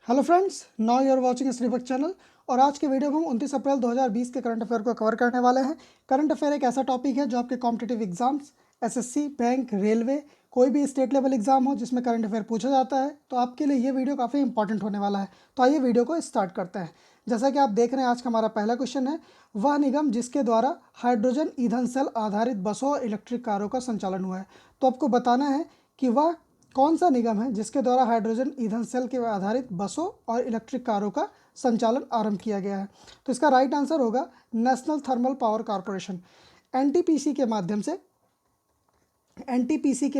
Hello friends, now you are watching Shribhakt channel. और आज के वीडियो में हम 29 अप्रैल 2020 के करंट अफेयर को कवर करने वाले हैं। करंट अफेयर एक ऐसा टॉपिक है जो आपके competitive exams, SSC, bank, railway, कोई भी स्टेट लेवल एग्जाम हो जिसमें करंट अफेयर पूछा जाता है, तो आपके लिए ये वीडियो काफ़ी इंपॉर्टेंट होने वाला है। तो आइए वीडियो को स्टार्ट करते हैं। जैसा कि आप देख रहे हैं, आज का हमारा पहला क्वेश्चन है, वह निगम जिसके द्वारा हाइड्रोजन ईंधन सेल आधारित बसों और इलेक्ट्रिक कारों का संचालन हुआ है। तो आपको बताना है कि वह कौन सा निगम है जिसके द्वारा हाइड्रोजन ईंधन सेल के आधारित बसों और इलेक्ट्रिक कारों का संचालन आरंभ किया गया है। तो इसका राइट आंसर होगा national thermal power corporation. NTPC के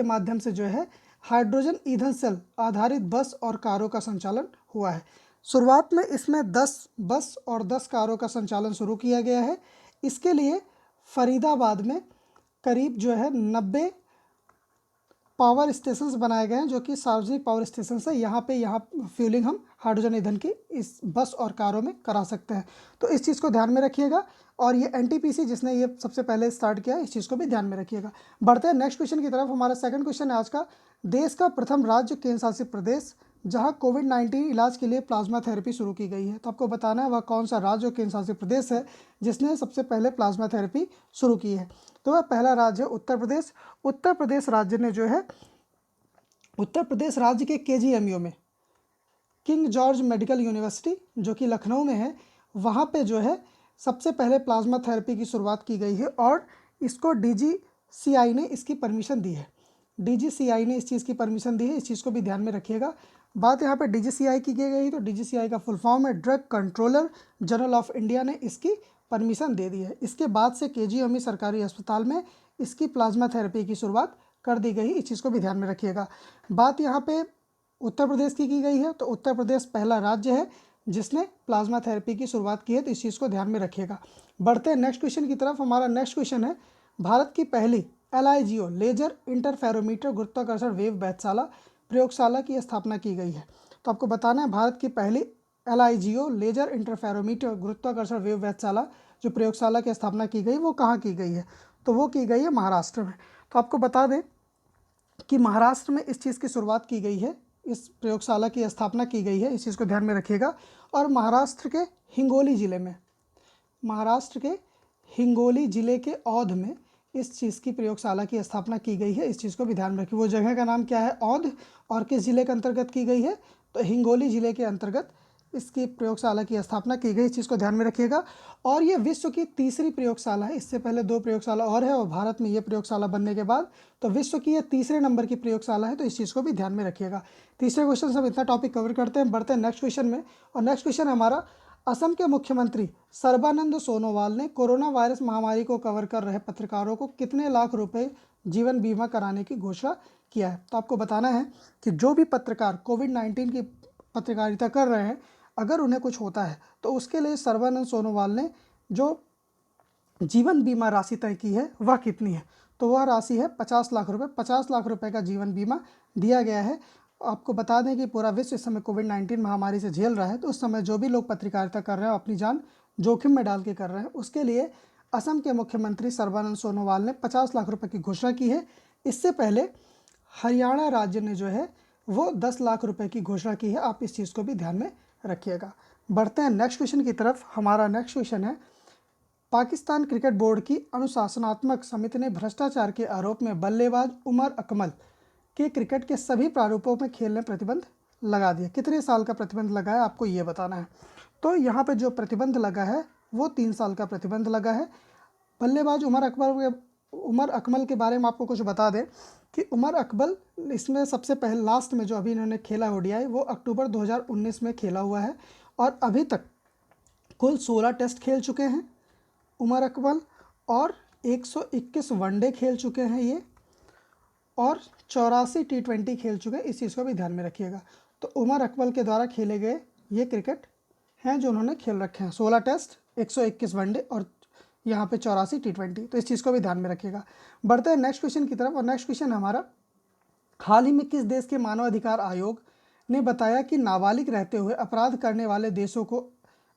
माध्यम से जो है हाइड्रोजन ईंधन सेल आधारित बस और कारों का संचालन हुआ है। शुरुआत में इसमें 10 बस और 10 कारों का संचालन शुरू किया गया है। इसके लिए फरीदाबाद में करीब 90 पावर स्टेशंस बनाए गए हैं, जो कि सार्वजनिक पावर स्टेशन है। यहाँ फ्यूलिंग हम हाइड्रोजन ईंधन की इस बस और कारों में करा सकते हैं। तो इस चीज़ को ध्यान में रखिएगा। और ये एनटीपीसी जिसने ये सबसे पहले स्टार्ट किया, इस चीज़ को भी ध्यान में रखिएगा। बढ़ते हैं नेक्स्ट क्वेश्चन की तरफ। हमारा सेकंड क्वेश्चन है आज का, देश का प्रथम राज्य केंद्र शासित प्रदेश जहां कोविड-19 इलाज के लिए प्लाज्मा थेरेपी शुरू की गई है। तो आपको बताना है वह कौन सा राज्य और केंद्र शासित प्रदेश है जिसने सबसे पहले प्लाज्मा थेरेपी शुरू की है। तो वह पहला राज्य है उत्तर प्रदेश। उत्तर प्रदेश राज्य ने उत्तर प्रदेश राज्य के केजीएमयू में, किंग जॉर्ज मेडिकल यूनिवर्सिटी जो कि लखनऊ में है, वहाँ पे सबसे पहले प्लाज्मा थेरेपी की शुरुआत की गई है और इसको डीजीसीआई ने इसकी परमिशन दी है। डीजीसीआई ने इस चीज़ की परमिशन दी है, इस चीज़ को भी ध्यान में रखिएगा। बात यहाँ पे डीजीसीआई की गई, तो डीजीसीआई का फुल फॉर्म है drug controller general of India ने इसकी परमिशन दे दी है। इसके बाद से केजीएमयू सरकारी अस्पताल में इसकी प्लाज्मा थेरेपी की शुरुआत कर दी गई, इस चीज़ को भी ध्यान में रखिएगा। बात यहाँ पे उत्तर प्रदेश की गई है, तो उत्तर प्रदेश पहला राज्य है जिसने प्लाज्मा थेरेपी की शुरुआत की है, तो इस चीज़ को ध्यान में रखिएगा। बढ़ते हैं नेक्स्ट क्वेश्चन की तरफ। हमारा नेक्स्ट क्वेश्चन है, भारत की पहली LIGO लेजर इंटरफेरोमीटर गुरुत्वाकर्षण वेव प्रयोगशाला की स्थापना की गई है। तो आपको बताना है भारत की पहली LIGO लेजर इंटरफेरोमीटर गुरुत्वाकर्षण वेव वेधशाला जो प्रयोगशाला की स्थापना की गई, वो कहाँ की गई है। तो वो की गई है महाराष्ट्र में। तो आपको बता दें कि महाराष्ट्र में इस चीज़ की शुरुआत की गई है, इस प्रयोगशाला की स्थापना की गई है, इस चीज़ को ध्यान में रखिएगा। और महाराष्ट्र के हिंगोली ज़िले के औध में इस चीज़ की प्रयोगशाला की स्थापना की गई है, इस चीज़ को भी ध्यान में रखिए। वो जगह का नाम क्या है, औध, और किस ज़िले के अंतर्गत की गई है, तो हिंगोली ज़िले के अंतर्गत इसकी प्रयोगशाला की स्थापना की गई, इस चीज़ को ध्यान में रखिएगा। और ये विश्व की तीसरी प्रयोगशाला है, इससे पहले 2 प्रयोगशाला और है, और भारत में ये प्रयोगशाला बनने के बाद तो विश्व की ये तीसरे नंबर की प्रयोगशाला है, तो इस चीज़ को भी ध्यान में रखिएगा। तीसरे क्वेश्चन से हम इतना टॉपिक कवर करते हैं। बढ़ते हैं नेक्स्ट क्वेश्चन में। और नेक्स्ट क्वेश्चन है हमारा, असम के मुख्यमंत्री सर्बानंद सोनोवाल ने कोरोना वायरस महामारी को कवर कर रहे पत्रकारों को कितने लाख रुपए जीवन बीमा कराने की घोषणा किया है। तो आपको बताना है कि जो भी पत्रकार कोविड-19 की पत्रकारिता कर रहे हैं, अगर उन्हें कुछ होता है तो उसके लिए सर्बानंद सोनोवाल ने जो जीवन बीमा राशि तय की है वह कितनी है। तो वह राशि है 50 लाख रुपए। 50 लाख रुपए का जीवन बीमा दिया गया है। आपको बता दें कि पूरा विश्व इस समय कोविड-19 महामारी से झेल रहा है, तो उस समय जो भी लोग पत्रकारिता कर रहे हैं, अपनी जान जोखिम में डाल के कर रहे हैं, उसके लिए असम के मुख्यमंत्री सर्बानंद सोनोवाल ने 50 लाख रुपए की घोषणा की है। इससे पहले हरियाणा राज्य ने वो 10 लाख रुपए की घोषणा की है। आप इस चीज़ को भी ध्यान में रखिएगा। बढ़ते हैं नेक्स्ट क्वेश्चन की तरफ। हमारा नेक्स्ट क्वेश्चन है, पाकिस्तान क्रिकेट बोर्ड की अनुशासनात्मक समिति ने भ्रष्टाचार के आरोप में बल्लेबाज उमर अकमल के क्रिकेट के सभी प्रारूपों में खेलने प्रतिबंध लगा दिया। कितने साल का प्रतिबंध लगा है, आपको ये बताना है। तो यहाँ पे जो प्रतिबंध लगा है वो 3 साल का प्रतिबंध लगा है। बल्लेबाज उमर अकमल के बारे में आपको कुछ बता दें कि उमर अकमल इसमें सबसे पहले लास्ट में जो अभी इन्होंने खेला ODI, वो अक्टूबर 2019 में खेला हुआ है, और अभी तक कुल 16 टेस्ट खेल चुके हैं उमर अकमल, और 121 वनडे खेल चुके हैं ये, और 84 T20 खेल चुके हैं, इस चीज़ को भी ध्यान में रखिएगा। तो उमर अकमल के द्वारा खेले गए ये क्रिकेट हैं जो उन्होंने खेल रखे हैं, 16 टेस्ट, 121 वनडे और यहाँ पे 84 T20, तो इस चीज़ को भी ध्यान में रखिएगा। बढ़ते हैं नेक्स्ट क्वेश्चन की तरफ। और नेक्स्ट क्वेश्चन हमारा, हाल ही में किस देश के मानवाधिकार आयोग ने बताया कि नाबालिग रहते हुए अपराध करने वाले देशों को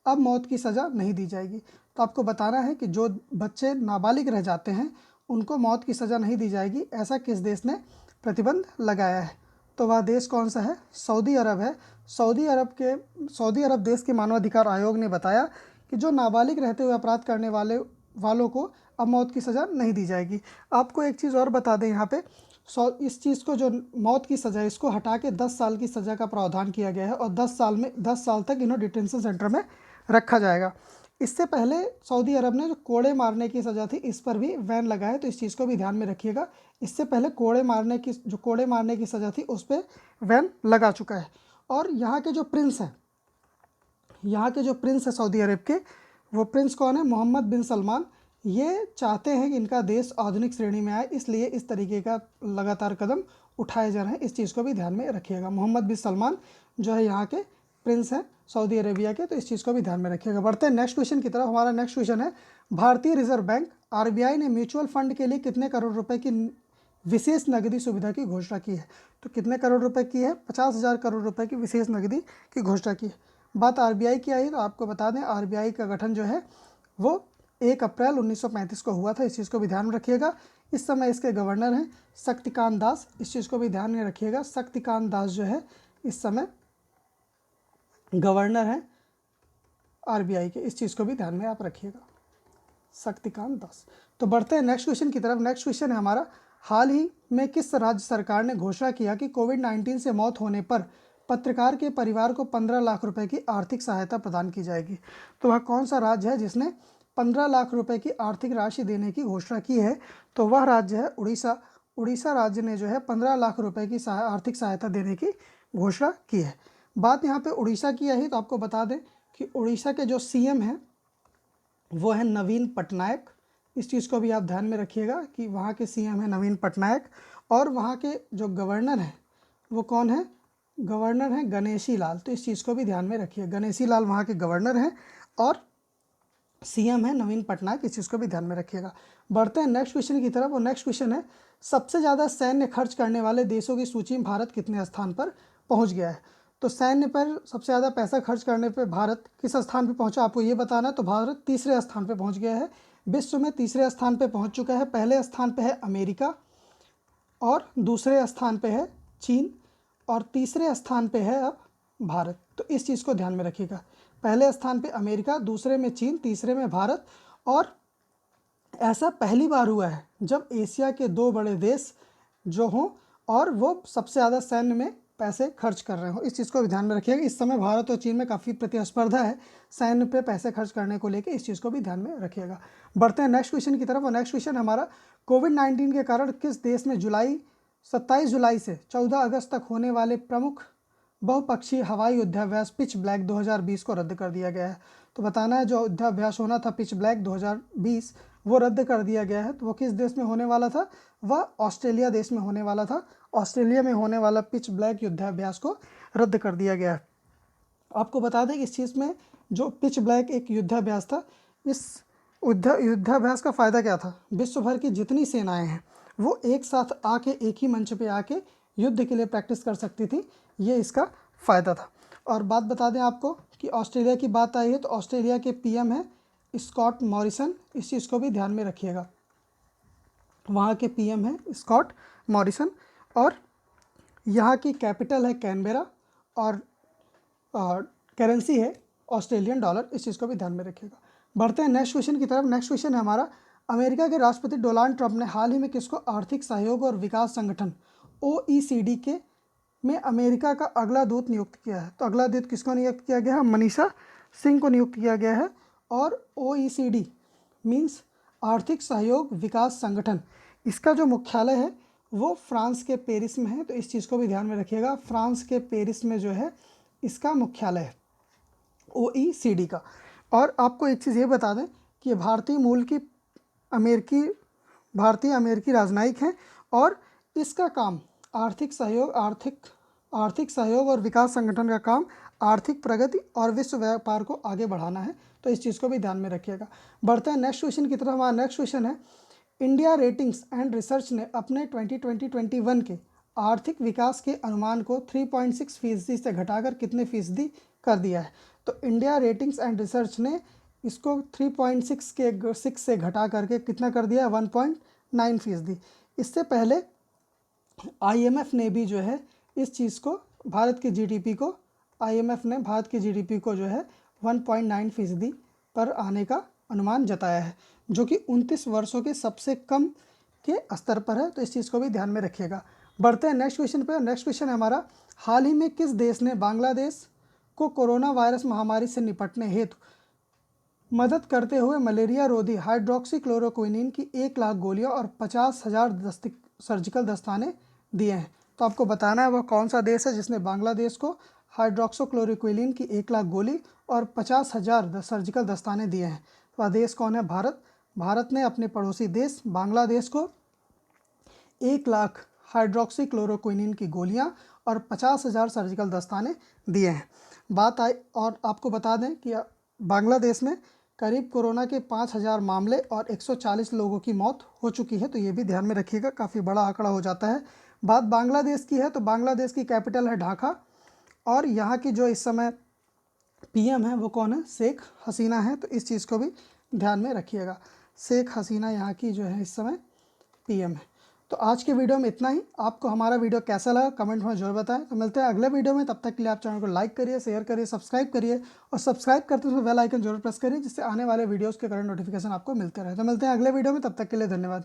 अब मौत की सज़ा नहीं दी जाएगी। तो आपको बताना है कि जो बच्चे नाबालिग रह जाते हैं उनको मौत की सज़ा नहीं दी जाएगी, ऐसा किस देश ने प्रतिबंध लगाया है। तो वह देश कौन सा है? सऊदी अरब है। सऊदी अरब देश के मानवाधिकार आयोग ने बताया कि जो नाबालिग रहते हुए अपराध करने वालों को अब मौत की सज़ा नहीं दी जाएगी। आपको एक चीज़ और बता दें यहाँ पे, इस चीज़ को, जो मौत की सज़ा, इसको हटा के 10 साल की सज़ा का प्रावधान किया गया है और 10 साल तक इन्हें डिटेंशन सेंटर में रखा जाएगा। इससे पहले सऊदी अरब ने जो कोड़े मारने की सज़ा थी, इस पर भी बैन लगा है, तो इस चीज़ को भी ध्यान में रखिएगा। इससे पहले कोड़े मारने की सज़ा थी, उस पर बैन लगा चुका है। और यहाँ के जो प्रिंस हैं सऊदी अरब के, वो प्रिंस कौन है? मोहम्मद बिन सलमान। ये चाहते हैं कि इनका देश आधुनिक श्रेणी में आए, इसलिए इस तरीके का लगातार कदम उठाए जा रहे हैं। इस चीज़ को भी ध्यान में रखिएगा। मोहम्मद बिन सलमान जो है यहाँ के प्रिंस हैं सऊदी अरेबिया के, तो इस चीज़ को भी ध्यान में रखिएगा। बढ़ते हैं नेक्स्ट क्वेश्चन की तरफ। हमारा नेक्स्ट क्वेश्चन है, भारतीय रिजर्व बैंक आरबीआई ने म्यूचुअल फंड के लिए कितने करोड़ रुपए की विशेष नकदी सुविधा की घोषणा की है? तो कितने करोड़ रुपए की है? 50,000 करोड़ रुपए की विशेष नकदी की घोषणा की है। बात आरबीआई की आई तो आपको बता दें, आरबीआई का गठन जो है वो 1 अप्रैल 1935 को हुआ था। इस चीज़ को भी ध्यान में रखिएगा। इस समय इसके गवर्नर हैं शक्तिकांत दास। इस चीज़ को भी ध्यान में रखिएगा। शक्तिकांत दास जो है इस समय गवर्नर हैं आरबीआई के। इस चीज़ को भी ध्यान में आप रखिएगा, शक्तिकांत दास। तो बढ़ते हैं नेक्स्ट क्वेश्चन की तरफ। नेक्स्ट क्वेश्चन है हमारा, हाल ही में किस राज्य सरकार ने घोषणा किया कि कोविड-19 से मौत होने पर पत्रकार के परिवार को 15 लाख रुपए की आर्थिक सहायता प्रदान की जाएगी? तो वह कौन सा राज्य है जिसने 15 लाख रुपए की आर्थिक राशि देने की घोषणा की है? तो वह राज्य है उड़ीसा। उड़ीसा राज्य ने जो है 15 लाख रुपए की आर्थिक सहायता देने की घोषणा की है। बात यहाँ पे उड़ीसा की आई तो आपको बता दें कि उड़ीसा के जो सीएम हैं वो है नवीन पटनायक। इस चीज़ को भी आप ध्यान में रखिएगा कि वहाँ के सीएम है नवीन पटनायक। और वहाँ के जो गवर्नर हैं वो कौन है? गवर्नर हैं गणेशी लाल। तो इस चीज़ को भी ध्यान में रखिए, गणेशी लाल वहाँ के गवर्नर हैं और सीएम है नवीन पटनायक। इस चीज़ को भी ध्यान में रखिएगा। बढ़ते हैं नेक्स्ट क्वेश्चन की तरफ। और नेक्स्ट क्वेश्चन है, सबसे ज़्यादा सैन्य खर्च करने वाले देशों की सूची में भारत कितने स्थान पर पहुँच गया है? तो सैन्य पर सबसे ज़्यादा पैसा खर्च करने पर भारत किस स्थान पर पहुँचा, आपको ये बताना है। तो भारत तीसरे स्थान पर पहुँच गया है, विश्व में तीसरे स्थान पर पहुँच चुका है। पहले स्थान पर है अमेरिका और दूसरे स्थान पर है चीन और तीसरे स्थान पे है अब भारत। तो इस चीज़ को ध्यान में रखिएगा, पहले स्थान पे अमेरिका, दूसरे में चीन, तीसरे में भारत। और ऐसा पहली बार हुआ है जब एशिया के 2 बड़े देश जो हों और वो सबसे ज़्यादा सैन्य में पैसे खर्च कर रहे हो। इस चीज़ को भी ध्यान में रखिएगा। इस समय भारत और चीन में काफ़ी प्रतिस्पर्धा है सैन्य पे पैसे खर्च करने को लेकर। इस चीज़ को भी ध्यान में रखिएगा। बढ़ते हैं नेक्स्ट क्वेश्चन की तरफ। और नेक्स्ट क्वेश्चन हमारा, कोविड-19 के कारण किस देश में 27 जुलाई से 14 अगस्त तक होने वाले प्रमुख बहुपक्षीय हवाई युद्धाभ्यास पिच ब्लैक 2020 को रद्द कर दिया गया है? तो बताना है, जो युद्धाभ्यास होना था पिच ब्लैक 2020 वो रद्द कर दिया गया है। तो वो किस देश में होने वाला था? वह ऑस्ट्रेलिया देश में होने वाला था। ऑस्ट्रेलिया में होने वाला पिच ब्लैक युद्धाभ्यास को रद्द कर दिया गया है। आपको बता दें कि इस चीज़ में जो पिच ब्लैक एक युद्धाभ्यास था, इस युद्धाभ्यास का फ़ायदा क्या था? विश्व भर की जितनी सेनाएं हैं वो एक साथ आके एक ही मंच पे आके युद्ध के लिए प्रैक्टिस कर सकती थी, ये इसका फ़ायदा था। और बात बता दें आपको कि ऑस्ट्रेलिया की बात आई है तो ऑस्ट्रेलिया के पीएम है स्कॉट मॉरिसन। इस चीज़ को भी ध्यान में रखिएगा, वहाँ के पीएम है स्कॉट मॉरिसन। और यहाँ की कैपिटल है कैनबेरा और करेंसी है ऑस्ट्रेलियन डॉलर। इस चीज़ को भी ध्यान में रखिएगा। बढ़ते हैं नेक्स्ट क्वेश्चन की तरफ। नेक्स्ट क्वेश्चन है हमारा, अमेरिका के राष्ट्रपति डोनाल्ड ट्रंप ने हाल ही में किसको आर्थिक सहयोग और विकास संगठन OECD के में अमेरिका का अगला दूत नियुक्त किया है? तो अगला दूत किसको नियुक्त किया गया है? मनीषा सिंह को नियुक्त किया गया है। और OECD मीन्स आर्थिक सहयोग विकास संगठन, इसका जो मुख्यालय है वो फ्रांस के पेरिस में है। तो इस चीज़ को भी ध्यान में रखिएगा, फ्रांस के पेरिस में जो है इसका मुख्यालय है OECD का। और आपको एक चीज़ ये बता दें कि भारतीय मूल की भारतीय अमेरिकी राजनयिक हैं और इसका काम आर्थिक सहयोग और विकास संगठन का काम आर्थिक प्रगति और विश्व व्यापार को आगे बढ़ाना है। तो इस चीज़ को भी ध्यान में रखिएगा। बढ़ते हैं नेक्स्ट क्वेश्चन की तरफ। हमारा नेक्स्ट क्वेश्चन है, इंडिया रेटिंग्स एंड रिसर्च ने अपने 2020-21 के आर्थिक विकास के अनुमान को 3.6% से घटाकर कितने फीसदी कर दिया है? तो इंडिया रेटिंग्स एंड रिसर्च ने इसको 3.6 से घटा करके कितना कर दिया है? 1.9%। इससे पहले IMF ने भी जो है इस चीज़ को भारत के जीडीपी को IMF ने भारत के जीडीपी को जो है 1.9% पर आने का अनुमान जताया है, जो कि 29 वर्षों के सबसे कम के स्तर पर है। तो इस चीज़ को भी ध्यान में रखिएगा। बढ़ते हैं नेक्स्ट क्वेश्चन पे। नेक्स्ट क्वेश्चन है हमारा, हाल ही में किस देश ने बांग्लादेश को कोरोना वायरस महामारी से निपटने हेतु मदद करते हुए मलेरिया रोधी हाइड्रोक्सीक्लोरोक्विनीन की 1 लाख गोलियां और 50,000 सर्जिकल दस्ताने दिए हैं? तो आपको बताना है वह कौन सा देश है जिसने बांग्लादेश को हाइड्रोक्सीक्लोरोक्विनीन की 1 लाख गोली और 50,000 सर्जिकल दस्ताने दिए हैं। वह देश कौन है? भारत। भारत ने अपने पड़ोसी देश बांग्लादेश को 1 लाख हाइड्रोक्सीक्लोरोक्विनीन की गोलियां और 50,000 सर्जिकल दस्ताने दिए हैं। बात आई, और आपको बता दें कि बांग्लादेश में करीब कोरोना के 5,000 मामले और 140 लोगों की मौत हो चुकी है। तो ये भी ध्यान में रखिएगा, काफ़ी बड़ा आंकड़ा हो जाता है। बात बांग्लादेश की है तो बांग्लादेश की कैपिटल है ढाका, और यहाँ की जो इस समय PM है वो कौन है? शेख हसीना है। तो इस चीज़ को भी ध्यान में रखिएगा, शेख हसीना यहाँ की जो है इस समय PM है। तो आज के वीडियो में इतना ही। आपको हमारा वीडियो कैसा लगा कमेंट में जरूर बताएं। तो मिलते हैं अगले वीडियो में, तब तक के लिए आप चैनल को लाइक करिए, शेयर करिए, सब्सक्राइब करिए, और सब्सक्राइब करते समय बेल आइकन जरूर प्रेस करिए, जिससे आने वाले वीडियोस के करंट नोटिफिकेशन आपको मिलते रहे। तो मिलते हैं अगले वीडियो में, तब तक के लिए धन्यवाद।